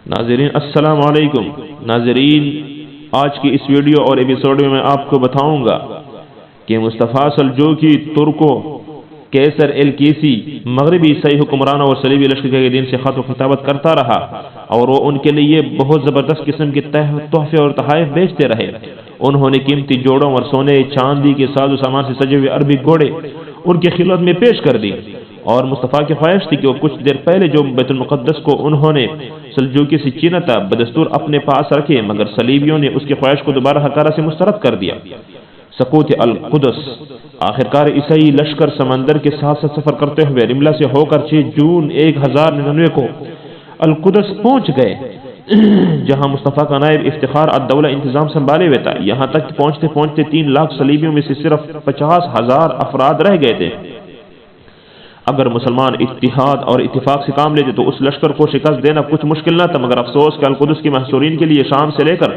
ناظرین السلام علیکم۔ ناظرین، آج کی اس ویڈیو اور ایپیسوڈ میں آپ کو بتاؤں گا کہ مصطفیٰ سلجوقی ترکو کیسر الکیسی مغربی عیسائی حکمران اور صلیبی لشکر کے دین سے خط و خطابت کرتا رہا اور وہ ان کے لیے بہت زبردست قسم کے تحفے اور تحائف بیچتے رہے۔ انہوں نے قیمتی جوڑوں اور سونے چاندی کے ساز و سامان سے سجے ہوئے عربی گھوڑے ان کی خدمت میں پیش کر دی، اور مصطفیٰ کی خواہش تھی کہ وہ کچھ دیر پہلے جو بیت المقدس کو انہوں نے سلجوقی سے چینا تھا بدستور اپنے پاس رکھے، مگر صلیبیوں نے اس کی خواہش کو دوبارہ حقارہ سے مسترد کر دیا۔ سقوط القدس۔ آخرکار عیسائی لشکر سمندر کے ساتھ سفر کرتے ہوئے رملہ سے ہو کر 6 جون 1099 کو القدس پہنچ گئے، جہاں مصطفیٰ کا نائب افتخار الدولہ انتظام سنبھالے ہوئے تھا۔ یہاں تک پہنچتے پہنچتے 3 لاکھ صلیبیوں میں سے صرف 50,000 افراد رہ گئے تھے۔ اگر مسلمان اتحاد اور اتفاق سے کام لیتے تو اس لشکر کو شکست دینا کچھ مشکل نہ تھا، مگر افسوس کہ القدس کے محصورین کے لیے شام سے لے کر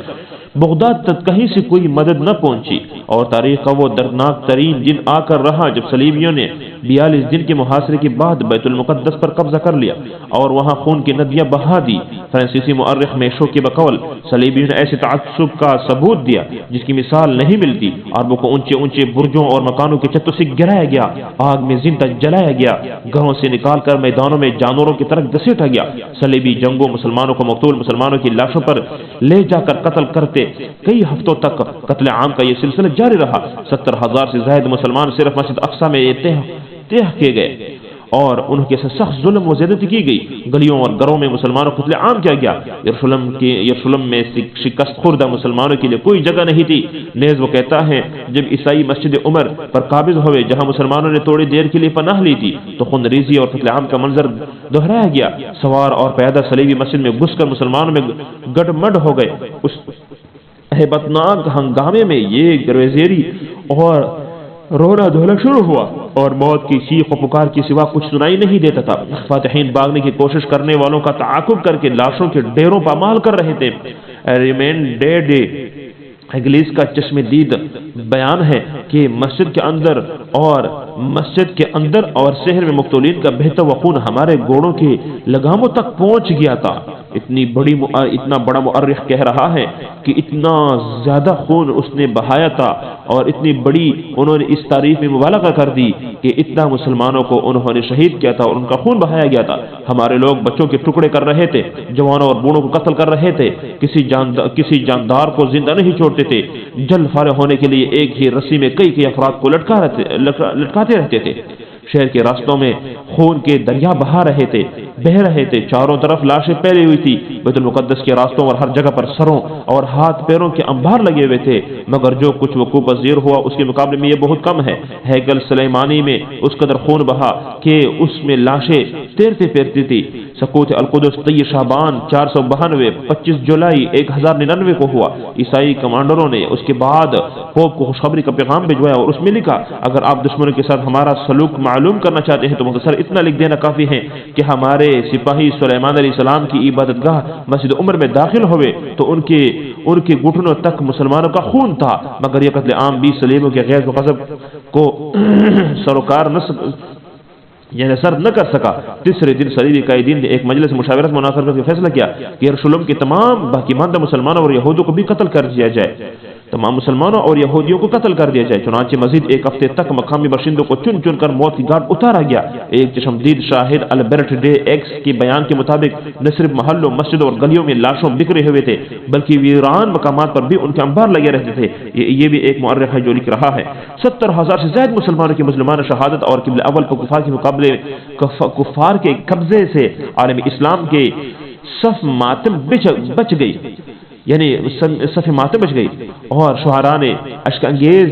بغداد تک کہیں سے کوئی مدد نہ پہنچی، اور تاریخ کا وہ دردناک ترین دن آ کر رہا جب صلیبیوں نے 42 دن کے محاصرے کے بعد بیت المقدس پر قبضہ کر لیا اور وہاں خون کی ندیاں بہا دی۔ فرانسیسی مورخ میشو کے بقول صلیبیوں نے ایسے تعصب کا ثبوت دیا جس کی مثال نہیں ملتی۔ عربوں کو اونچے اونچے برجوں اور مکانوں کے چھتوں سے گرایا گیا، آگ میں زندہ جلایا گیا، گھروں سے نکال کر میدانوں میں جانوروں کی طرح گھسیٹا گیا۔ صلیبی جنگوں مسلمانوں کو مقتول مسلمانوں کی لاشوں پر لے جا کر قتل کرتے کئی ہفتوں تک قتل عام کا یہ سلسلہ جاری رہا۔ 70,000 سے زائد مسلمان صرف مسجد اقصی میں تہ کیے گئے اور ان کے سخت ظلم و زیادتی کی گئی۔ گلیوں اور گھروں میں مسلمانوں کو قتل عام کیا گیا۔ یروشلم میں شکست خوردہ مسلمانوں کے لیے کوئی جگہ نہیں تھی۔ نیز وہ کہتا ہے جب عیسائی مسجد عمر پر قابض ہوئے جہاں مسلمانوں نے تھوڑی دیر کے لیے پناہ لی تھی تو خون ریزی اور قتل عام کا منظر دہرایا گیا۔ سوار اور پیادہ صلیبی مسجد میں گھس کر مسلمانوں میں گڈ مڈ ہو گئے۔ اس ہیبتناک ہنگامے میں یہ گرویزیری اور رونا دھونا شروع ہوا اور موت کی چیخ و پکار کی سوا کچھ سنائی نہیں دیتا تھا۔ فاتحین بھاگنے کی کوشش کرنے والوں کا تعاقب کر کے لاشوں کے ڈیروں پامال کر رہے تھے۔ ریمین ڈیڈ انگلیس کا چشم دید بیان ہے کہ مسجد کے اندر اور شہر میں مقتولین کا بہتا ہوا خون ہمارے گھوڑوں کے لگاموں تک پہنچ گیا تھا۔ اتنا بڑا مورخ کہہ رہا ہے کہ اتنا زیادہ خون اس نے بہایا تھا اور اتنی بڑی انہوں نے اس تعریف میں مبالغہ کر دی کہ اتنا مسلمانوں کو انہوں نے شہید کیا تھا اور ان کا خون بہایا گیا تھا۔ ہمارے لوگ بچوں کے ٹکڑے کر رہے تھے، جوانوں اور بوڑھوں کو قتل کر رہے تھے، کسی جاندار کو زندہ نہیں چھوڑتے تھے۔ جلد فارغ ہونے کے لیے ایک ہی رسی میں کئی افراد کو لٹکاتے رہتے تھے۔ شہر کے راستوں میں خون کے دریا بہہ رہے تھے، چاروں طرف لاشیں پھیلی ہوئی تھی۔ بیت المقدس کے راستوں اور ہر جگہ پر سروں اور ہاتھ پیروں کے انبار لگے ہوئے تھے، مگر جو کچھ وقوع پذیر ہوا اس کے مقابلے میں یہ بہت کم ہے۔ ہیکل سلیمانی میں اس قدر خون بہا کہ اس میں لاشیں تیرتے پھرتی تھی۔ سقوط القدس 23 شعبان 492 25 جولائی 1099 کو ہوا۔ عیسائی کمانڈروں نے اس کے بعد پوپ کو خوشخبری کا پیغام بھجوایا اور اس میں لکھا اگر آپ دشمنوں کے ساتھ ہمارا سلوک معلوم کرنا چاہتے ہیں تو مختصر اتنا لکھ دینا کافی ہے کہ ہمارے سپاہی سلیمان علیہ السلام کی عبادت گاہ مسجد عمر میں داخل ہوئے تو ان کے گھٹنوں تک مسلمانوں کا خون تھا، مگر یہ قتل عام 20 صلیبوں کے غیر غضب کو سر نہ کر سکا۔ تیسرے دن صلیبی قائدین نے ایک مجلس مشاورت منعقد کر کے فیصلہ کیا کہ یروشلم کے تمام باقی ماندہ مسلمانوں اور یہودوں کو بھی قتل کر دیا جائے، تمام مسلمانوں اور یہودیوں کو قتل کر دیا جائے۔ چنانچہ مزید ایک ہفتے تک مقامی باشندوں کو چن چن کر موت کی گھاٹ اتارا گیا۔ ایک چشمدید شاہد البرٹ ڈے ایکس کے بیان کے مطابق نہ صرف محلوں، مسجدوں اور گلیوں میں لاشوں بکھرے ہوئے تھے بلکہ ویران مقامات پر بھی ان کے انبار لگے رہتے تھے۔ یہ بھی ایک مورخ ہے جو لکھ رہا ہے 70,000 سے زائد مسلمانوں کی مظلومانہ شہادت اور قبل اول کو کفار کے مقابلے کفار کے قبضے سے عالم اسلام کے صف ماتم بچ گئی، یعنی صف ماتم بچ گئی، اور شعراء نے اشک انگیز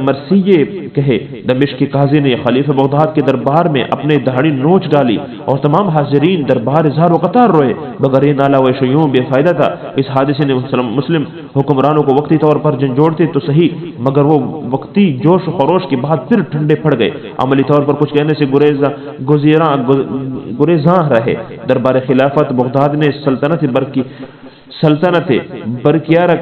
مرثیے کہے۔ دمشق کے قاضی نے خلیفہ بغداد کے دربار میں اپنے دہاڑی نوچ ڈالی اور تمام حاضرین دربار زار و قطار روئے، مگر یہ نالا و شیوم بے فائدہ تھا۔ اس حادثے نے مسلم حکمرانوں کو وقتی طور پر جھنجھوڑتے تو صحیح، مگر وہ وقتی جوش و خروش کے بعد پھر ٹھنڈے پڑ گئے، عملی طور پر کچھ کہنے سے گریزاں رہے۔ دربار خلافت بغداد نے سلطنت برقیارک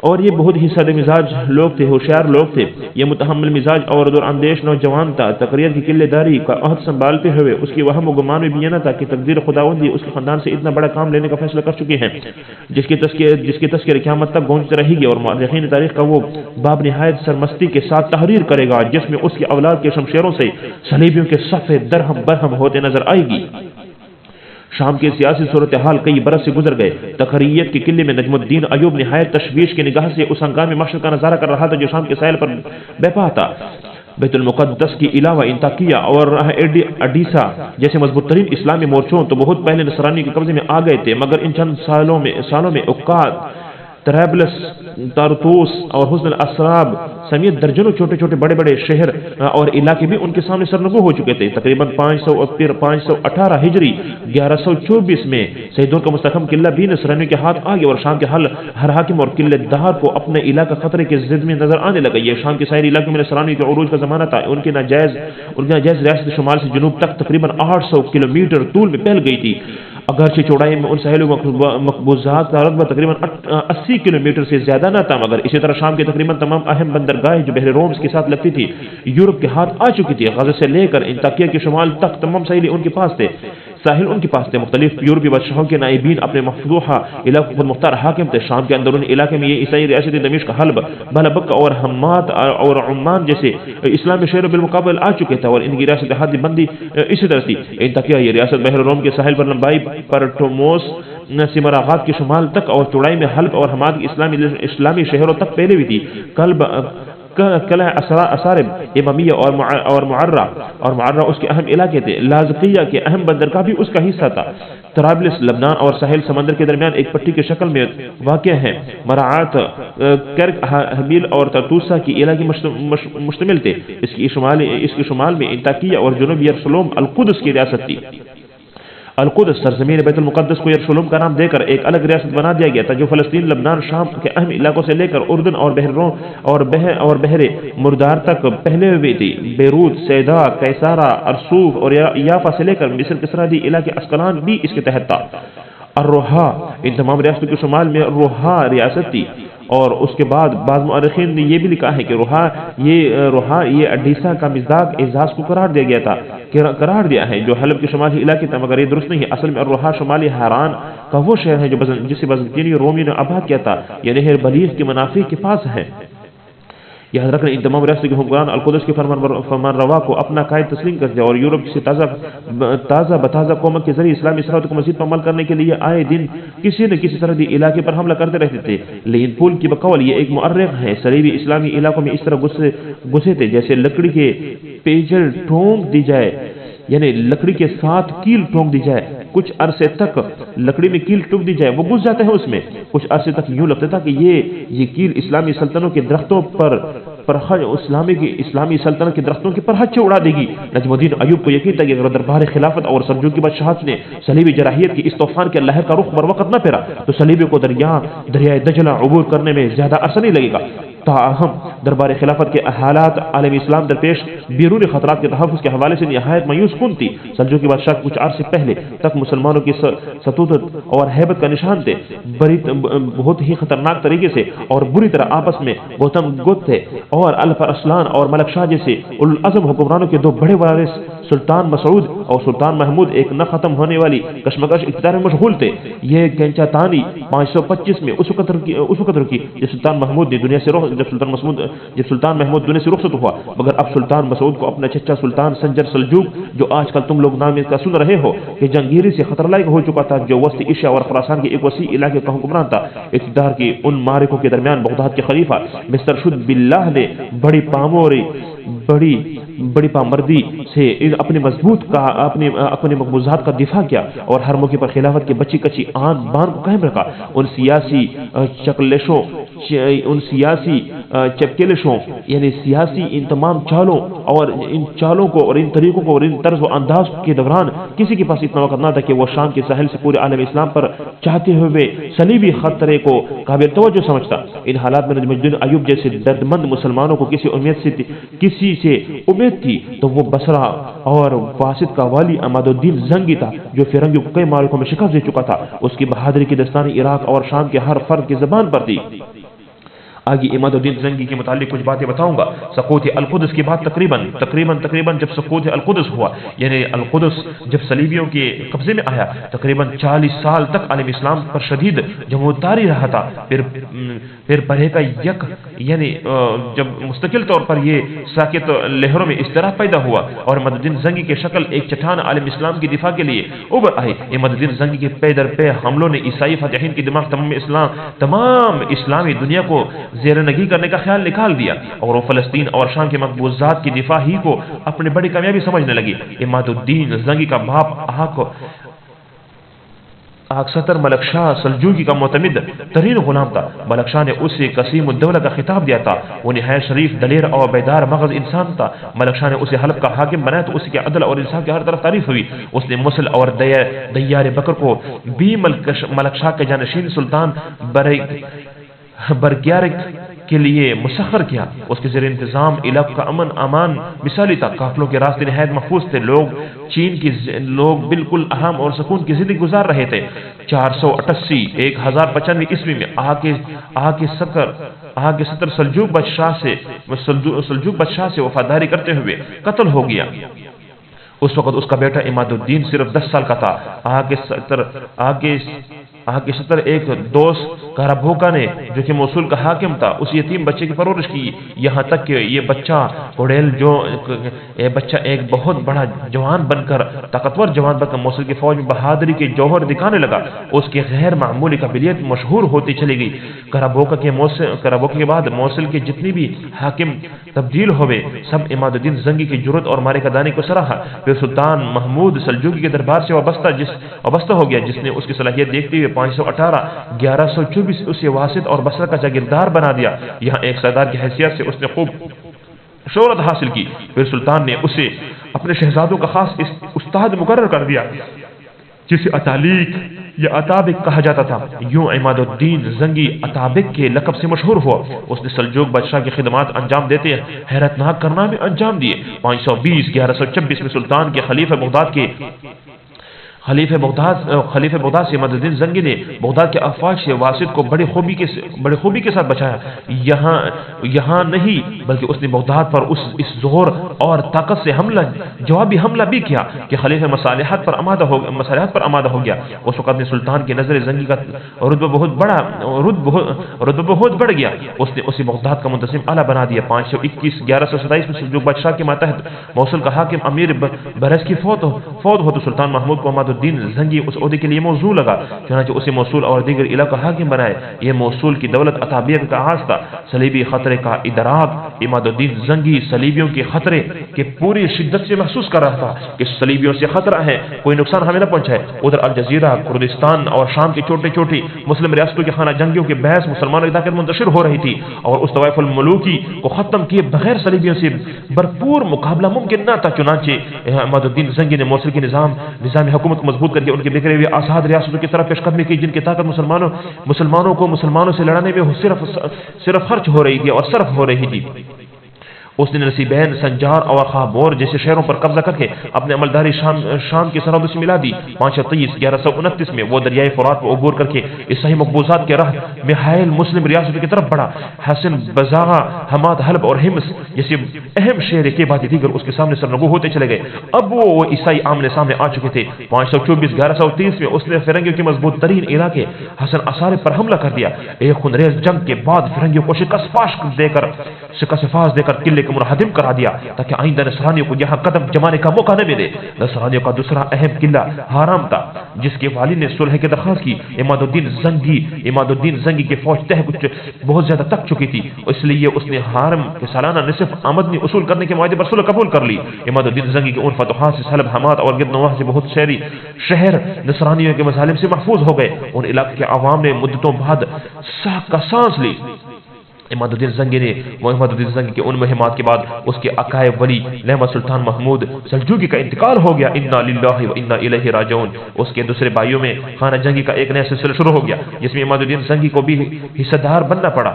اور یہ بہت ہی سادہ مزاج لوگ تھے، ہوشیار لوگ تھے۔ یہ متحمل مزاج اور دور اندیش نوجوان تھا۔ تقریر کی قلہ داری کا عہد سنبھالتے ہوئے اس کی وہم و گمان میں بھی یہ نہ تھا کہ تقدیر خداوندی اس کے خاندان سے اتنا بڑا کام لینے کا فیصلہ کر چکے ہیں جس کی تذکرہ قیامت تک گونجتے رہے گی، اور مؤرخین تاریخ کا وہ باب نہایت سرمستی کے ساتھ تحریر کرے گا جس میں اس کی اولاد کے شمشیروں سے صلیبیوں کے صفحے درہم برہم ہوتے نظر آئے گی۔ شام کی سیاسی صورتحال کئی برس سے گزر گئے۔ تقریت کے قلعے میں نجم الدین ایوب نہایت تشویش کی نگاہ سے اس ہنگامی محشر کا نظارہ کر رہا تھا جو شام کے ساحل پر بیپا تھا۔ بیت المقدس کے علاوہ انطاکیہ اور اڈیسا جیسے مضبوط ترین اسلامی مورچوں تو بہت پہلے نصرانی کے قبضے میں آ گئے تھے، مگر ان چند سالوں میں اوقات، طرابلس، تارتوس اور حسن الاسراب سمیت درجنوں چھوٹے چھوٹے بڑے بڑے شہر اور علاقے بھی ان کے سامنے سرنگو ہو چکے تھے۔ تقریباً 518 ہجری 1124 میں سیدون کا مستحکم قلعہ بھی نصرانیوں کے ہاتھ آ گیا اور شام کے ہر حاکم اور قلعہ دار کو اپنے علاقہ خطرے کے ضد میں نظر آنے لگا۔ یہ شام کے ساحلی علاقوں میں نصرانیوں کے عروج کا زمانہ تھا۔ ان کی ناجائز ریاست شمال سے جنوب تک تقریباً 800 کلومیٹر طول میں پھیل گئی تھی، اگرچہ چوڑائی میں ان ساحلی مقبوضات کا رقبہ تقریباً 80 کلومیٹر سے زیادہ نہ تھا، مگر اسی طرح شام کے تقریباً تمام اہم بندرگاہیں جو بحر روم کے ساتھ لگتی تھی یورپ کے ہاتھ آ چکی تھی۔ غزہ سے لے کر انطاکیہ کے شمال تک تمام ساحل ان کے پاس تھے۔ مختلف یورپی بادشاہوں کے نائبین اپنے مفتوحہ علاقوں پر مختار حاکم تھے۔ شام کے اندرونی علاقے میں یہ عیسائی ریاست دمشق، حلب، بلبک اور حمات اور عمان جیسے اسلامی شہروں بالمقابل آ چکے تھے اور ان کی ریاست حد بندی اسی طرح تھی۔ انطاکیہ یہ ریاست بحر روم کے ساحل پر لمبائی پر ٹوموس سمراغات کے شمال تک اور چوڑائی میں حلب اور حماد کی اسلامی شہروں تک پھیلی ہوئی تھی۔ قلعہ اسارب، امامیہ اور معرہ اس کے اہم علاقے تھے۔ لاذقیہ کے اہم بندرگاہ بھی اس کا حصہ تھا۔ طرابلس لبنان اور ساحل سمندر کے درمیان ایک پٹی کی شکل میں واقع ہے۔ مراعات، کرک، حبیل اور ترتوسا کی علاقے مشتمل تھے۔ اس کے شمال میں انطاکیہ اور جنوب یروشلم القدس کی ریاست تھی۔ القدس سرزمین بیت المقدس کو یروشلم کا نام دے کر ایک الگ ریاست بنا دیا گیا تھا جو فلسطین، لبنان، شام کے اہم علاقوں سے لے کر اردن اور بحر مردار تک پھیلے ہوئے تھی۔ بیروت، سیدا، کیسارا، ارسوف اور یافا سے لے کر مصر کے سرحدی علاقے اسقلان بھی اس کے تحت تھا۔ الروحا، ان تمام ریاستوں کے شمال میں روحا ریاست تھی، اور اس کے بعد بعض مؤرخین نے یہ بھی لکھا ہے کہ روحا یہ اڈیسا کا مزداق اعزاز کو قرار دیا ہے جو حلب کے شمالی علاقے تھا، مگر یہ درست نہیں ہے۔ اصل میں الروحا شمالی حران کا وہ شہر ہے جسے بزنطینی رومیوں نے آباد کیا تھا، یہ نہر بلیغ کے منافی کے پاس ہے۔ یاد رکھنا ان تمام ریاستوں کے حکمران القدس کے فرمان روا کو اپنا قائد تسلیم کرتے اور یورپ سے تازہ قومت کے ذریعے اسلامی سرحد کو مزید عمل کرنے کے لیے آئے دن کسی نہ کسی سرحدی علاقے پر حملہ کرتے رہتے تھے۔ لیکن پول کی بقول یہ ایک مؤرخ ہے، صلیبی اسلامی علاقوں میں اس طرح گھسے تھے جیسے لکڑی کے پیچل ٹھونک دی جائے، یعنی لکڑی کے ساتھ کیل ٹھونک دی جائے، کچھ عرصے تک لکڑی میں کیل ٹوک دی جائے، وہ گھس جاتے ہیں اس میں۔ کچھ عرصے تک یوں لگتا تھا کہ یہ کیل اسلامی سلطنتوں کے درختوں اسلامی سلطنت کے درختوں کی پرہچے اڑا دے گی۔ نجم الدین ایوب کو یقین تھا کہ اگر دربار خلافت اور سلجوقی بادشاہت نے صلیبی جراحیت کی اس طوفان کے لہر کا رخ بر وقت نہ پھیرا تو صلیبی کو دریائے دجلہ عبور کرنے میں زیادہ عرصہ نہیں لگے گا۔ تاہم دربار خلافت کے حالات عالم اسلام درپیش بیرونی خطرات کے تحفظ کے حوالے سے نہایت مایوس کن تھی۔ سلجوقی بادشاہ کچھ عرصے پہلے تک مسلمانوں کی سطوت اور ہیبت کا نشان تھے، بہت ہی خطرناک طریقے سے اور بری طرح آپس میں گوتم گت تھے، اور الفر اسلان اور ملک شاہ جیسے اولوالعزم حکمرانوں کے دو بڑے وارث سلطان مسعود اور سلطان محمود ایک نہ ختم ہونے والی کشمکش اقتدار میں مشغول تھے۔ یہ کینچا تانی 525 میں اس وقت رکی جب سلطان محمود دنیا سے رخصت ہوا، مگر اب سلطان مسعود کو اپنا چچا سلطان سنجر سلجوق، جو آج کل تم لوگ نام اس کا سن رہے ہو، کہ جنگیری سے خطر لائق ہو چکا تھا، جو وسط ایشیا اور خراسان کے ایک وسیع علاقے کا حکمران تھا، اقتدار کی ان معرکوں کے درمیان بغداد کے خلیفہ مستر شد باللہ نے بڑی پامردی سے اپنے مقبوضات کا دفاع کیا اور ہر موقع پر خلافت کے بچی کچی آن بان کو قائم رکھا۔ ان سیاسی چپکلشوں یعنی سیاسی ان تمام چالوں کو اور ان طریقوں کو اور ان طرز و انداز کے دوران کسی کے پاس اتنا وقت نہ تھا کہ وہ شام کے ساحل سے پورے عالم اسلام پر چاہتے ہوئے صلیبی خطرے کو قابل توجہ سمجھتا۔ ان حالات میں نجم الدین ایوب جیسے دردمند مسلمانوں کو کسی سے امید تھی تو وہ بصرہ اور واسط کا والی عماد الدین زنگی تھا جو فرنگیوں کو کئی معرکوں میں شکست دے چکا تھا۔ اس کی بہادری کی داستان عراق اور شام کے ہر فرد کی زبان پر تھی۔ آگے عمادالدین زنگی کے متعلق کچھ باتیں بتاؤں گا۔ سقوط القدس کی بات تقریباً جب سقوط القدس ہوا، یعنی القدس جب صلیبیوں کے قبضے میں آیا، تقریباً 40 سال تک عالم اسلام پر شدید جمہوریت رہا تھا۔ پھر پرے کا یک یعنی جب مستقل طور پر یہ ساکت لہروں میں اضطراب پیدا ہوا اور عمادالدین زنگی کی شکل ایک چٹان عالم اسلام کی دفاع کے لیے ابھر آئی۔ عمادالدین زنگی کے پے در پے حملوں نے عیسائی فاتحین کی دماغ تمام اسلامی دنیا کو زیر نگی کرنے کا خیال نکال دیا، اور وہ فلسطین اور شام کے مقبوضات کی دفاع ہی کو اپنی بڑی کامیابی سمجھنے لگی۔ عمادالدین زنگی کا باپ ستر ملک شاہ سلجوقی کا معتمد ترین غلام تھا۔ ملک شاہ نے اسے قسیم الدولہ کا خطاب دیا تھا۔ وہ نہایت شریف، دلیر اور بیدار مغز انسان تھا۔ ملک شاہ نے اسے حلب کا حاکم بنایا تو اس کے عدل اور انصاف کی ہر طرف تعریف ہوئی۔ اس نے مسل اور دیار بکر کو بھی ملک شاہ کے جانشین سلطان برگیارک کے لیے مسخر کیا۔ اس کے زیر انتظام علاقے کا امن امان مثالی تھا۔ قافلوں کے راستے نہایت محفوظ تھے۔ لوگ بالکل آرام اور سکون کی زندگی گزار رہے تھے۔ 1095 عیسوی میں آ کے ستر سلجوق بادشاہ سے وفاداری کرتے ہوئے قتل ہو گیا۔ اس وقت اس کا بیٹا عمادالدین صرف 10 سال کا تھا۔ آگے ستر ایک دوست کارابوکا نے، جو کہ موصول کا حاکم تھا، اس یتیم بچے کی پرورش کی، یہاں تک کہ یہ بچہ ایک بہت بڑا جوان بن کر موصل کی فوج میں بہادری کے جوہر دکھانے لگا۔ اس کی غیر معمولی قابلیت مشہور ہوتی چلی گئی۔ کارابوکا کے بعد موصل کے جتنی بھی حاکم تبدیل ہوئے، سب عمادالدین زنگی کی جرأت اور مارکہ دانی کو سراہا۔ پھر سلطان محمود سلجوقی کے دربار سے وابستہ ہو گیا، جس نے اس کی صلاحیت دیکھتے ہوئے 518-1124 اسے واسط اور بصرہ کا جاگیردار بنا دیا۔ یہاں ایک سردار کی حیثیت سے اس نے خوب شہرت حاصل کی۔ پھر سلطان نے اسے اپنے شہزادوں کا خاص استاد مقرر کر دیا، جسے اتالیق یا اتابک کہا جاتا تھا۔ یوں عمادالدین زنگی اتابک کے لقب سے مشہور ہوا۔ اس نے سلجوق بادشاہ کی خدمات انجام دیتے حیرت ناک کارنامے انجام دیے۔ 520-1126 میں سلطان کے خلیفہ بغداد سے عمادالدین زنگی نے بغداد کے افواج سے واسط کو بڑی خوبی کے ساتھ بچایا۔ یہاں نہیں بلکہ اس نے بغداد پر اس زور اور طاقت سے جوابی حملہ بھی کیا کہ خلیفہ مصالحت پر آمادہ ہو گیا۔ اس وقت نے سلطان کی نظر زنگی کا رتبہ بہت بڑھ گیا۔ اس نے اسے بغداد کا منتظم اعلیٰ بنا دیا۔ 521-1127 میں سلجوق بادشاہ کے ماتحت موصل کا حاکم امیر برس کی فوت ہو تو سلطان محمود کو عمادالدین زنگی اس عہدے کے لیے موزوں لگا، چنانچہ اسے موصول اور دیگر علاقوں کا حاکم بنائے۔ یہ موصول کی دولت عتابیہ کا آغاز تھا۔ صلیبی خطرے کا ادراک عمادالدین زنگی صلیبیوں کے خطرے کے پوری شدت سے محسوس کر رہا تھا کہ صلیبیوں سے خطرہ ہے، کوئی نقصان ہمیں نہ پہنچائے۔ ادھر الجزیرہ، کردستان اور شام کی چھوٹی مسلم ریاستوں کے خانہ جنگیوں کے بحث مسلمانوں کی طاقت منتشر ہو رہی تھی، اور اس طوائف الملوکی کو ختم کیے بغیر صلیبیوں سے بھرپور مقابلہ ممکن نہ تھا۔ چنانچہ عمادالدین زنگی نے موصل کی نظام حکومت کو مضبوط کر کے ان کے بکھرے ہوئے آزاد ریاستوں کی طرف پیش قدمی کی، جن کی طاقت مسلمانوں سے لڑنے میں صرف خرچ ہو رہی تھی اور صرف ہو رہی تھی۔ اس نے نصیبین، سنجار اور خابور جیسے شہروں پر قبضہ کر کے اپنے عملداری شام کی سرحدوں سے ملا دی۔ 523-1129 میں وہ دریائے فرات پر عبور کر کے عیسائی مقبوضات کے راہ میں حائل مسلم ریاستوں کی طرف بڑھا۔ حسن، بزاغہ، حماد، حلب اور حمص جیسے اہم شہر کے بعد دیگر اس کے سامنے سرنگو ہوتے چلے گئے۔ اب وہ عیسائی آمنے سامنے آ چکے تھے۔ 524-1130 میں اس نے فرنگیوں کے مضبوط ترین علاقے حسن اصارے پر حملہ کر دیا۔ ایک خونریز جنگ کے بعد فرنگیوں کو شکست فاش دے کر قلعے کو منہدم کرا دیا، تاکہ آئندہ نصرانیوں کو یہاں قدم جمانے کا موقع نہ ملے۔ نصرانیوں کا دوسرا اہم قلعہ حرام تھا، جس کے والی نے صلح کی درخواست کی۔ عمادالدین زنگی کی فوج بہت زیادہ تک چکی تھی، اس لیے اس نے حرم کے سالانہ نصف آمدنی اصول کرنے کے معاہدے پر صلح قبول کر لی۔ عمادالدین زنگی کے ان فتوحات سے حلب، حماد اور گرد نواح سے بہت شہر نصرانیوں کے مظالم سے محفوظ ہو گئے۔ ان علاقے کے عوام نے مدتوں بعد سانس لی۔ عمادالدین زنگی کے ان مہمات کے بعد اس کے عقائب ولی نعمت سلطان محمود سلجوقی کا انتقال ہو گیا۔ انا للہ و انا الیہ راجعون۔ اس کے دوسرے بھائیوں میں خانہ جنگی کا ایک نیا سلسلہ شروع ہو گیا، جس میں عمادالدین زنگی کو بھی حصہ دار بننا پڑا۔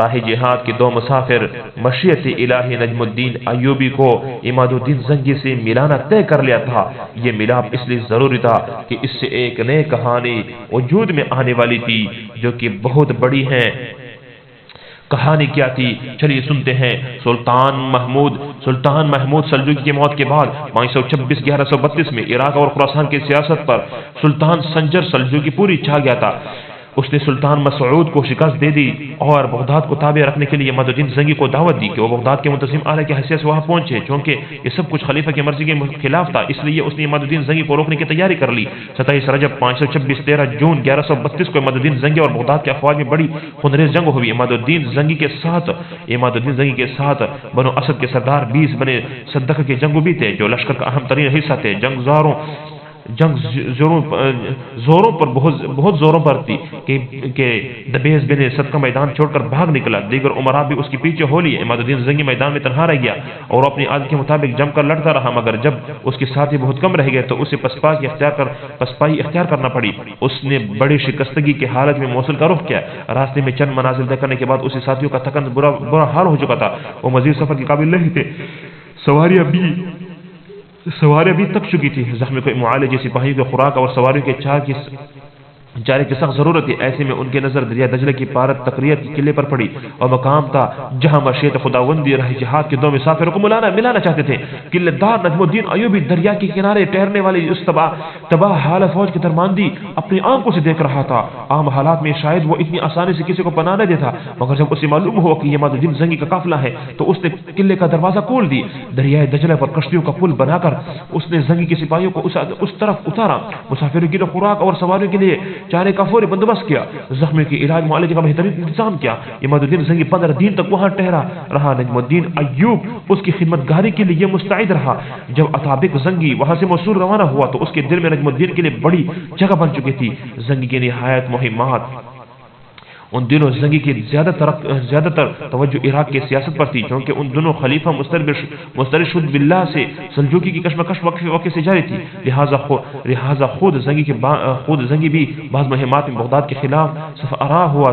راہ جہاد کے دو مسافر مشیت الہی نجم الدین ایوبی کو عمادالدین زنگی سے ملانا طے کر لیا تھا۔ یہ ملاپ اس لیے ضروری تھا کہ اس سے ایک نئی کہانی وجود میں آنے والی تھی، جو کہ بہت بڑی ہے۔ کہانی کیا تھی؟ چلیے سنتے ہیں۔ سلطان محمود سلجوقی کی موت کے بعد 526-1132 میں عراق اور خراسان کی سیاست پر سلطان سنجر سلجوقی پوری چھا گیا تھا۔ اس نے سلطان مسعود کو شکست دے دی اور بغداد کو تابع رکھنے کے لیے عماد الدین زنگی کو دعوت دی کہ وہ بغداد کے منتظم اعلیٰ کی حیثیت سے وہاں پہنچے۔ چونکہ یہ سب کچھ خلیفہ کی مرضی کے خلاف تھا، اس لیے اس نے عماد الدین زنگی کو روکنے کی تیاری کر لی۔ 27 رجب 526 13 جون 1132 کو عماد الدین زنگی اور بغداد کے افواج میں بڑی خونریز جنگ ہوئی۔ عماد الدین زنگی کے ساتھ بنو اسد کے سردار 20 بنے صدقہ کے جنگو بھی تھے، جو لشکر کا اہم ترین حصہ تھے۔ جنگ زوروں پر تھی کہ دبیز بن صدقہ میدان چھوڑ کر بھاگ نکلا۔ دیگر عمراء بھی اس کے پیچھے ہو لیے۔ عماد الدین زنگی میدان میں تنہا رہ گیا اور اپنی عادت کے مطابق جم کر لڑتا رہا، مگر جب اس کے ساتھی بہت کم رہ گئے تو اسے پسپائی اختیار کرنا پڑی۔ اس نے بڑی شکستگی کی حالت میں موصل کا رخ کیا۔ راستے میں چند منازل طے کرنے کے بعد اسے ساتھیوں کا تھکن برا حال ہو چکا تھا، وہ مزید سفر کے قابل نہیں تھے۔ سواریاں بھی تک چکی تھی۔ زخمی کو معالجے، سپاہیوں کی خوراک اور سواریوں کے چارے کی سخت ضرورت تھی۔ ایسے میں ان کی نظر دریا دجلہ کی پارت تقریت کے قلعے پر پڑی اور مقام تھا جہاں مشیت خداوندی راہ جہاد کے دو مسافروں کو ملانا چاہتے تھے۔ قلعہ دار نجم الدین ایوبی دریا کے کنارے ٹہرنے والی اس تباہ حال فوج کی درماندی اپنی آنکھوں سے دیکھ رہا تھا۔ عام حالات میں شاید وہ اتنی آسانی سے کسی کو پناہ نہ دیتا، مگر جب اسے معلوم ہوا کہ یہ عماد الدین زنگی کا قافلہ ہے تو اس نے قلعے کا دروازہ کھول دی۔ دریائے دجلہ پر کشتیوں کا پل بنا کر اس نے زنگی کے سپاہیوں کو اس طرف اتارا۔ مسافروں کے لیے خوراک اور سواریوں کے لیے چارے کا فوری بندوبست کیا۔ زخمی کے علاج معالجے کا بہترین انتظام کیا۔ عماد الدین زنگی 15 دن تک وہاں ٹھہرا رہا۔ نجم الدین ایوب اس کی خدمت گاری کے لیے مستعد رہا۔ جب اتابک زنگی وہاں سے موصول روانہ ہوا تو اس کے دل میں نجم الدین کے لیے بڑی جگہ بن چکی تھی۔ زنگی کی نہایت مہمات ان دنوں زنگی کی زیادہ تر توجہ عراق کی سیاست پر تھی، کیونکہ ان دنوں خلیفہ مسترشد باللہ سے سلجوقی کی کشمکش وقت سے جاری تھی۔ لہذا خود زنگی بھی بعض مہمات میں بغداد کے خلاف سفرا ہوا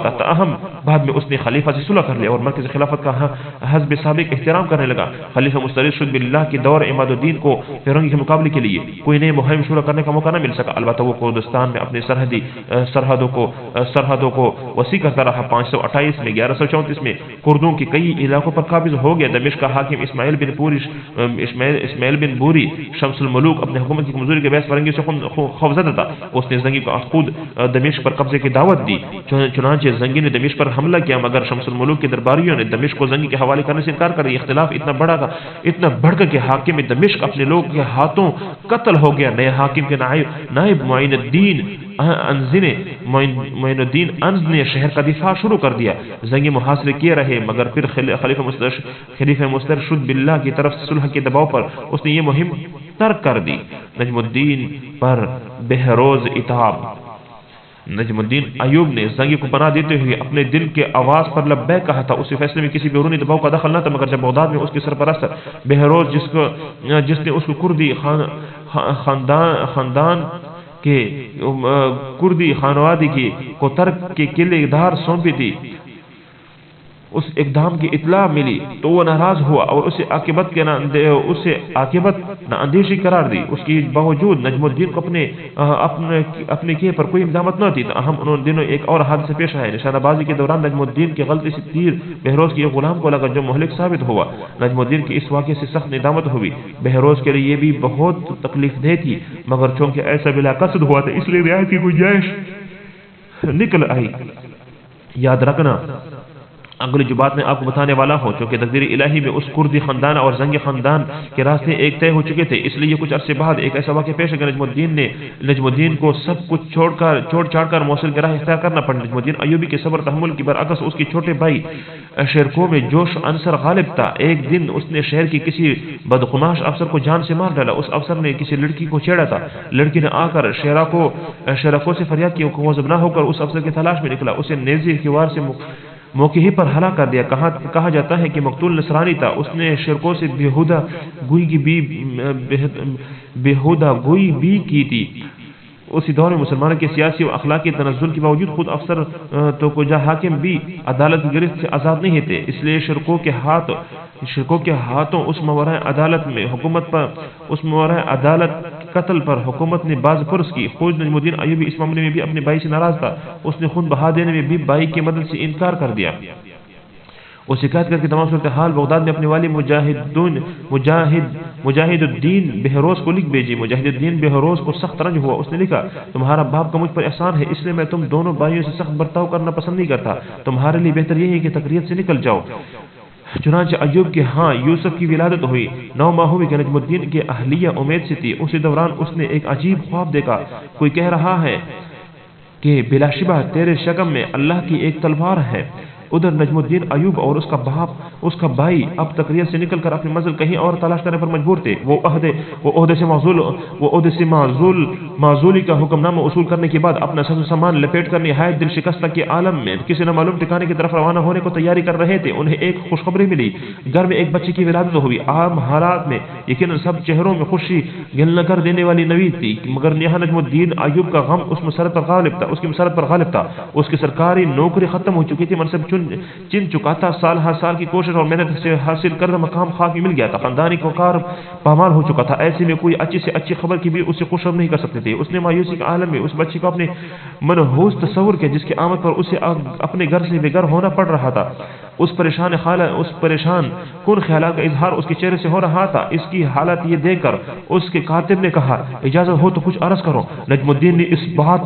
تھا، تاہم بعد میں اس نے خلیفہ سے صلح کر لیا اور مرکز خلافت کا حسب سابق احترام کرنے لگا۔ خلیفہ مسترشد باللہ کے دور عماد الدین کو فیرنگی کے مقابلے کے لیے کوئی نئی مہم شروع کرنے کا موقع نہ مل سکا، البتہ وہ کردستان میں اپنے سرحدوں کو وسیع کرتا رہا۔ 528 میں 1134 میں کردوں کے کئی علاقوں پر قابض ہو گیا۔ دمشق کا حاکم اسماعیل بن بوری شمس الملوک اپنے حکومت کی کمزوری کے باعث فرنگیوں سے خوفزدہ تھا۔ اس نے زنگی کو خود دمشق پر قبضے کی دعوت دی۔ چنانچہ زنگی نے دمشق پر حملہ کیا، مگر شمس الملوک کے درباریوں نے دمشق کو زنگی کے حوالے کرنے سے انکار کر دیا۔ اختلاف اتنا بڑھ گیا کہ حاکم دمشق اپنے لوگوں کے ہاتھوں قتل ہو گیا۔ نئے حاکم کے نائب معین الدین انز نے شہر کا دفاع شروع کر دیا۔ زنگی محاصرے کیے رہے، مگر پھر خلیفہ مسترشد باللہ کی طرف سے صلح کے دباؤ پر اس نے یہ مہم ترک کر دی۔ نجم الدین پر بہروز عتاب۔ نجم الدین ایوب نے زنگی کو پناہ دیتے ہوئے اپنے دل کے آواز پر لبیک کہا تھا۔ اس فیصلے میں کسی بیرونی دباؤ کا دخل نہ تھا، مگر جب بغداد میں اس کے سرپرست بہروز جس نے اس کو کردی خاندان کہ کردی خانوادگی کو ترک کے قلعے دار سونپی تھی، اس اقدام کی اطلاع ملی تو وہ ناراض ہوا اور اسے عاقبت نااندیشی قرار دی۔ اس کے باوجود نجم الدین کو اپنے کیے پر کوئی اقدامات نہ تھی۔ تاہم انہوں دنوں ایک اور حادثہ پیش آیا۔ نشانہ بازی کے دوران نجم الدین کی غلطی سے تیر بہروز کے غلام کو لگا، جو مہلک ثابت ہوا۔ نجم الدین کی اس واقعے سے سخت ندامت ہوئی۔ بہروز کے لیے یہ بھی بہت تکلیف دہ تھی، مگر چونکہ ایسا بلا قصد ہوا تھا اس لیے رعایت کی گنجائش نکل آئی۔ یاد رکھنا اگلی جو بات میں آپ کو بتانے والا ہوں، چونکہ تقدیر الہی میں اس کردی خاندان اور زنگی خاندان کے راستے ایک طے ہو چکے تھے، اس لیے کچھ عرصے بعد ایک ایسا واقعہ پیش ہے کہ نجم الدین کو سب کچھ چھوڑ چھاڑ کر موصل کی راہ اختیار کرنا پڑا۔ نجم الدین ایوبی کے صبر تحمل کے برعکس اس کے چھوٹے بھائی شیرکو میں جوش عنصر غالب تھا۔ ایک دن اس نے شہر کی کسی بدخماش افسر کو جان سے مار ڈالا۔ اس افسر نے کسی لڑکی کو چھیڑا تھا۔ لڑکی نے آ کر شیرکو سے فریاد کی، غضب نہ ہو کر اس افسر کی تلاش میں نکلا، اسے نیزے کی وار سے موقع ہی پر ہلاک کر دیا۔ کہا جاتا ہے کہ مقتول نصرانی تھا۔ اس نے شیرکو سے بےہودہ گوئی بھی کی تھی۔ اسی دور میں مسلمانوں کے سیاسی و اخلاقی تنزل کے باوجود خود افسر تو کو جا حاکم بھی عدالت کی گرفت سے آزاد نہیں تھے، اس لیے شیرکو کے ہاتھوں اس ماورائے عدالت قتل پر حکومت نے باز پرس کی۔ خوج نجم الدین ایوبی اس معاملے میں بھی اپنے بھائی سے ناراض تھا، اس نے خون بہا دینے میں بھی بھائی کی مدد سے انکار کر دیا۔ وہ شکایت کر کے تمام صورتحال بغداد میں اپنے والی مجاہد الدین بہروز کو لکھ بھیجی۔ مجاہد الدین بہروز کو سخت رنج ہوا، اس نے لکھا تمہارا باپ کا مجھ پر احسان ہے، اس لیے میں تم دونوں بھائیوں سے سخت برتاؤ کرنا پسند نہیں کرتا، تمہارے لیے بہتر یہی ہے کہ تقریت سے نکل جاؤ۔ چنانچہ ایوب کے ہاں یوسف کی ولادت ہوئی۔ 9 ماہ ہوئی کہ نجم الدین کی اہلیہ امید سے تھی۔ اسی دوران اس نے ایک عجیب خواب دیکھا، کوئی کہہ رہا ہے کہ بلا شبہ تیرے شکم میں اللہ کی ایک تلوار ہے۔ ادھر نجم الدین ایوب اور اس کا بھائی اب تقریت سے نکل کر اپنی منزل کہیں اور تلاش کرنے پر مجبور تھے۔ وہ عہدے سے معزولی کا حکم نامہ وصول کرنے کے بعد اپنا ساز و سامان لپیٹ کر نہایت دل شکستہ کے عالم میں کسی نہ معلوم ٹھکانے کی طرف روانہ ہونے کو تیاری کر رہے تھے۔ انہیں ایک خوشخبری ملی، گھر میں ایک بچے کی ولادت ہوئی۔ عام حالات میں یقیناً سب چہروں میں خوشی گلنا کر دینے والی نوید تھی، مگر یہاں نجم الدین ایوب کا غم اس کی مسرت پر غالب تھا۔ اس کی سرکاری نوکری ختم ہو چکی تھی، منصب چن چکا تھا، سال ہر سال کی کوشش اور محنت سے حاصل کردہ مقام خاک میں مل گیا تھا، خاندانی وقار پامال ہو چکا تھا۔ ایسے میں کوئی اچھی سے اچھی خبر کی بھی اسے خوشخبر نہیں کر سکتے تھے۔ اس نے مایوسی کے عالم میں اس بچے کو اپنے منحوس تصور کیا جس کی آمد پر اسے اپنے گھر سے بے گھر ہونا پڑ رہا تھا۔ اس پریشان کن خیالات کا اظہار اس کے چہرے سے ہو رہا تھا۔ اس کی حالت یہ دیکھ کر اس کے کاتب نے کہا اجازت ہو تو کچھ عرض کرو۔ نجم الدین نے اس بات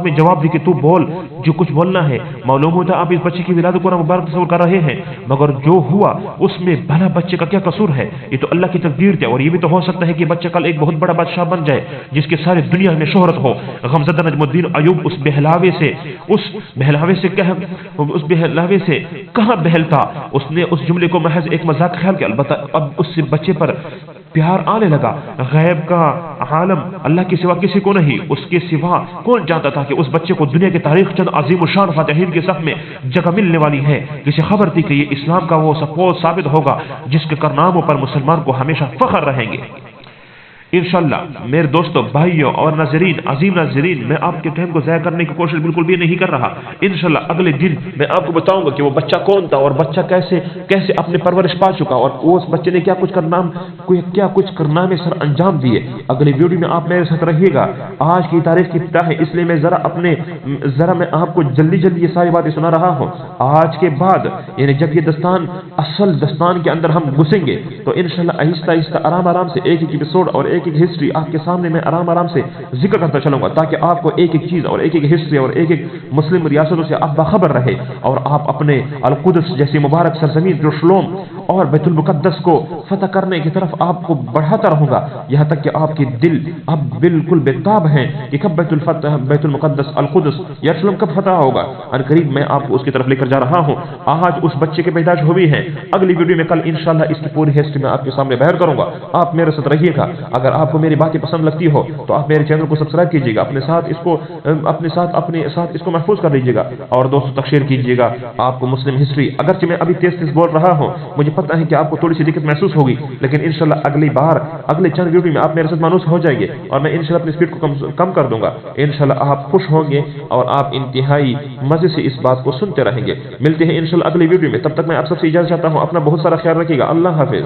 میں جواب دی کہ تو بول جو کچھ بولنا ہے۔ معلوم ہوتا آپ اس بچے کی ولادت کو مبارک تصور کر رہے ہیں، مگر جو ہوا اس میں بھلا بچے کا کیا قصور ہے؟ یہ تو اللہ کی تقدیر تھی، اور یہ بھی تو ہو سکتا ہے کہ بچہ کل ایک بہت بڑا بادشاہ بن جائے جس کے ساری دنیا میں شہرت ہو۔ غمزدہ نجم الدین ایوب اس بہلاوے سے کہاں بہلتا؟ اس نے اس جملے کو محض ایک مذاق خیال کیا، البتہ اب اس سے بچے پر پیار آنے لگا۔ غیب کا عالم اللہ کے سوا کسی کو نہیں، اس کے سوا کون جانتا تھا کہ اس بچے کو دنیا کی تاریخ چند عظیم الشان فاتحین کے صف میں جگہ ملنے والی ہے۔ کسی خبر تھی کہ یہ اسلام کا وہ سپوت ثابت ہوگا جس کے کارناموں پر مسلمان کو ہمیشہ فخر رہیں گے۔ انشاءاللہ میرے دوستوں، بھائیوں اور ناظرین، عظیم ناظرین، میں آپ کے ٹائم کو ضائع کرنے کی کوشش بالکل بھی نہیں کر رہا۔ انشاءاللہ اگلے دن میں آپ کو بتاؤں گا کہ وہ بچہ کون تھا اور بچہ کیسے اپنے پرورش پا چکا اور اس بچے نے کیا کچھ کارنامے سر انجام دیے۔ اگلی ویڈیو میں آپ میرے ساتھ رہیے گا۔ آج کی تاریخ کی ابتدا ہے، اس لیے میں ذرا میں آپ کو جلدی یہ ساری باتیں سنا رہا ہوں۔ آج کے بعد یعنی جب یہ اصل دستان کے اندر ہم گھسیں گے تو انشاءاللہ آہستہ آہستہ آرام سے ایک ایپیسوڈ اور ایک ہسٹری آپ کے سامنے میں آرام سے ذکر کرتا چلوں گا، تاکہ آپ کو ایک چیز اور ایک ہسٹری اور ایک مسلم ریاستوں سے آپ باخبر رہے اور آپ اپنے القدس جیسی مبارک سرزمین یروشلم اور بیت المقدس کو فتح کرنے کی طرف آپ کو بڑھاتا رہوں گا، یہاں تک کہ آپ کے دل اب بالکل بےتاب ہیں کہ کب بیت المقدس القدس یروشلم کب فتح ہوگا۔ اور قریب میں آپ کو اس کی طرف لے کر جا رہا ہوں۔ آج اس بچے کے پیدائش ہوئی ہے، اگلی ویڈیو میں کل انشاءاللہ اس کی پوری ہسٹری میں آپ کے سامنے بیان کروں گا۔ آپ میرے ساتھ رہیے گا۔ اگر آپ کو میری باتیں پسند لگتی ہو تو آپ میرے چینل کو سبسکرائب کیجیے گا، اپنے ساتھ اس کو محفوظ کر لیجیے گا اور دوستوں تک شیئر کیجیے گا۔ آپ کو مسلم ہسٹری، اگرچہ میں ابھی تیز بول رہا ہوں، مجھے پتہ ہے کہ آپ کو تھوڑی سی دقت محسوس ہوگی، لیکن انشاءاللہ اگلے چند ویڈیو میں آپ میرے ساتھ مانوس ہو جائیں گے اور میں انشاءاللہ اپنی سپیڈ کو کم کر دوں گا۔ انشاءاللہ آپ خوش ہوں گے اور آپ انتہائی مزے سے اس بات کو سنتے رہیں گے۔ ملتے ہیں انشاءاللہ اگلی ویڈیو میں، تب تک میں آپ سب سے اجازت چاہتا ہوں۔ اپنا بہت سارا خیال رکھیے گا۔ اللہ حافظ۔